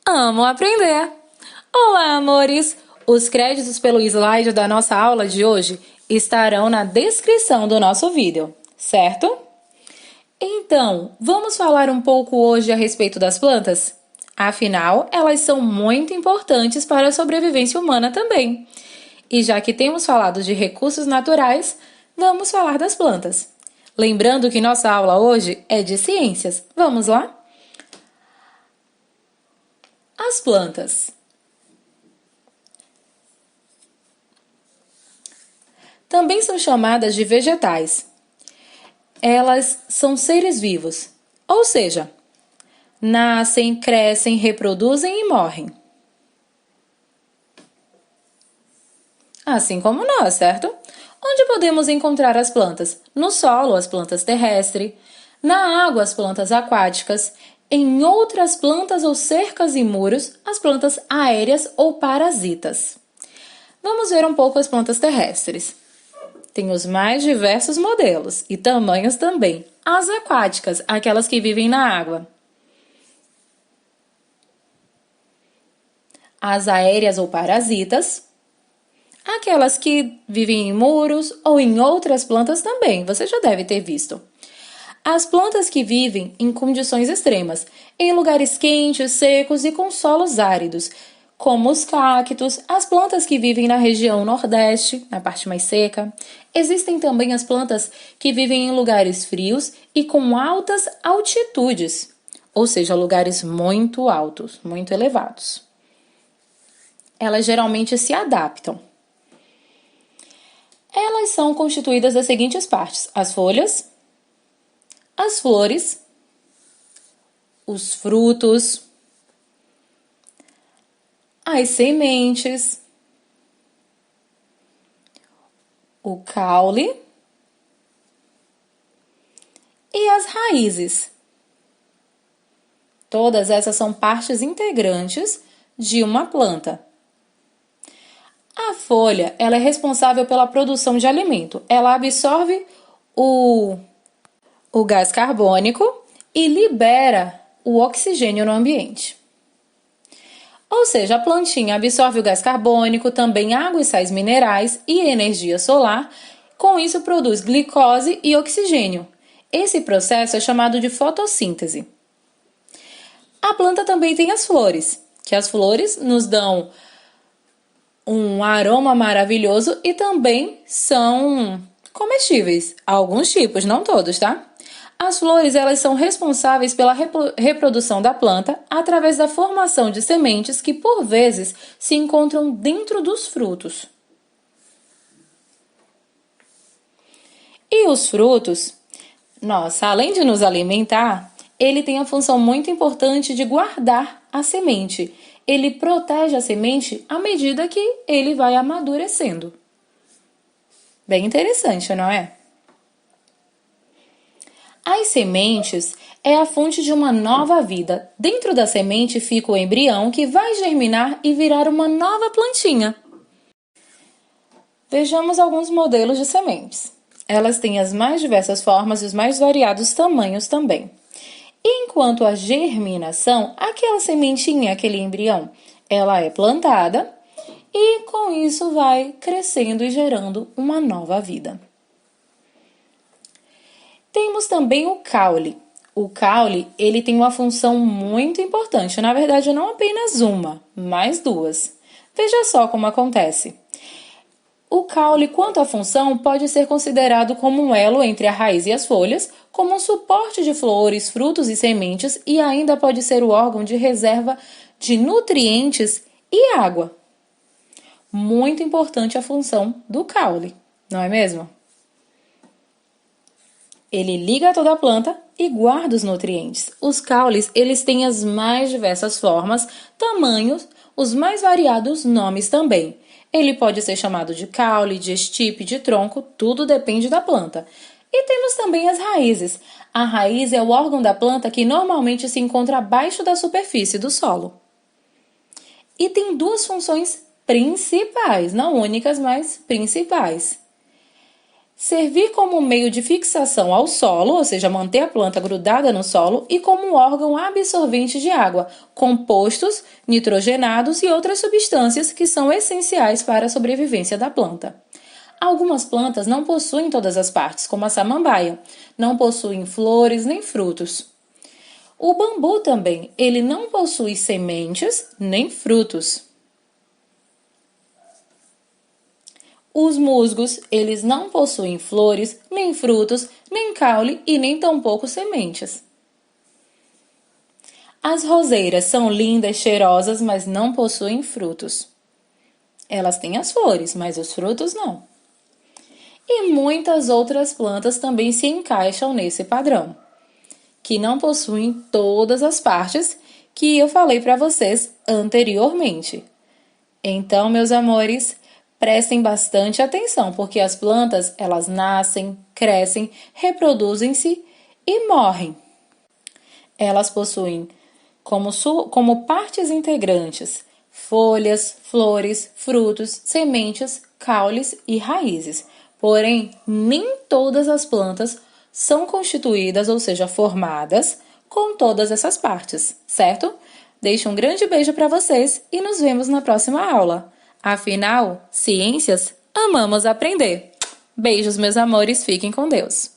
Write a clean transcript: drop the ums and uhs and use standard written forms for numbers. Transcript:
Amo aprender! Olá, amores! Os créditos pelo slide da nossa aula de hoje estarão na descrição do nosso vídeo, certo? Então, vamos falar um pouco hoje a respeito das plantas? Afinal, elas são muito importantes para a sobrevivência humana também. E já que temos falado de recursos naturais, vamos falar das plantas. Lembrando que nossa aula hoje é de ciências. Vamos lá? As plantas. Também são chamadas de vegetais. Elas são seres vivos, ou seja, nascem, crescem, reproduzem e morrem. Assim como nós, certo? Onde podemos encontrar as plantas? No solo, as plantas terrestres, na água, as plantas aquáticas, em outras plantas ou cercas e muros, as plantas aéreas ou parasitas. Vamos ver um pouco as plantas terrestres. Tem os mais diversos modelos e tamanhos também. As aquáticas, aquelas que vivem na água. As aéreas ou parasitas, aquelas que vivem em muros ou em outras plantas também, você já deve ter visto. As plantas que vivem em condições extremas, em lugares quentes, secos e com solos áridos, como os cactos, as plantas que vivem na região nordeste, na parte mais seca. Existem também as plantas que vivem em lugares frios e com altas altitudes, ou seja, lugares muito altos, muito elevados. Elas geralmente se adaptam. Elas são constituídas das seguintes partes: as folhas, as flores, os frutos, as sementes, o caule e as raízes. Todas essas são partes integrantes de uma planta. A folha, ela é responsável pela produção de alimento. Ela absorve o gás carbônico e libera o oxigênio no ambiente. Ou seja, a plantinha absorve o gás carbônico, também água e sais minerais e energia solar. Com isso, produz glicose e oxigênio. Esse processo é chamado de fotossíntese. A planta também tem as flores, que as flores nos dão um aroma maravilhoso e também são comestíveis. Alguns tipos, não todos, tá? As flores, elas são responsáveis pela reprodução da planta através da formação de sementes que, por vezes, se encontram dentro dos frutos. E os frutos, nossa, além de nos alimentar, ele tem a função muito importante de guardar a semente. Ele protege a semente à medida que ele vai amadurecendo. Bem interessante, não é? As sementes é a fonte de uma nova vida. Dentro da semente fica o embrião que vai germinar e virar uma nova plantinha. Vejamos alguns modelos de sementes. Elas têm as mais diversas formas e os mais variados tamanhos também. E enquanto a germinação, aquela sementinha, aquele embrião, ela é plantada e com isso vai crescendo e gerando uma nova vida. Temos também o caule. O caule, ele tem uma função muito importante, na verdade não apenas uma, mas duas. Veja só como acontece. O caule, quanto à função, pode ser considerado como um elo entre a raiz e as folhas, como um suporte de flores, frutos e sementes e ainda pode ser o órgão de reserva de nutrientes e água. Muito importante a função do caule, não é mesmo? Ele liga toda a planta e guarda os nutrientes. Os caules, eles têm as mais diversas formas, tamanhos, os mais variados nomes também. Ele pode ser chamado de caule, de estipe, de tronco, tudo depende da planta. E temos também as raízes. A raiz é o órgão da planta que normalmente se encontra abaixo da superfície do solo. E tem duas funções principais, não únicas, mas principais. servir como meio de fixação ao solo, ou seja, manter a planta grudada no solo, e como um órgão absorvente de água, compostos, nitrogenados e outras substâncias que são essenciais para a sobrevivência da planta. Algumas plantas não possuem todas as partes, como a samambaia, não possuem flores nem frutos. O bambu também, ele não possui sementes nem frutos. Os musgos, eles não possuem flores, nem frutos, nem caule e nem tampouco sementes. As roseiras são lindas, cheirosas, mas não possuem frutos. Elas têm as flores, mas os frutos não. E muitas outras plantas também se encaixam nesse padrão, que não possuem todas as partes que eu falei para vocês anteriormente. Então, meus amores, prestem bastante atenção, porque as plantas, elas nascem, crescem, reproduzem-se e morrem. Elas possuem como partes integrantes folhas, flores, frutos, sementes, caules e raízes. Porém, nem todas as plantas são constituídas, ou seja, formadas com todas essas partes, certo? Deixo um grande beijo para vocês e nos vemos na próxima aula. Afinal, ciências, amamos aprender. Beijos, meus amores, fiquem com Deus.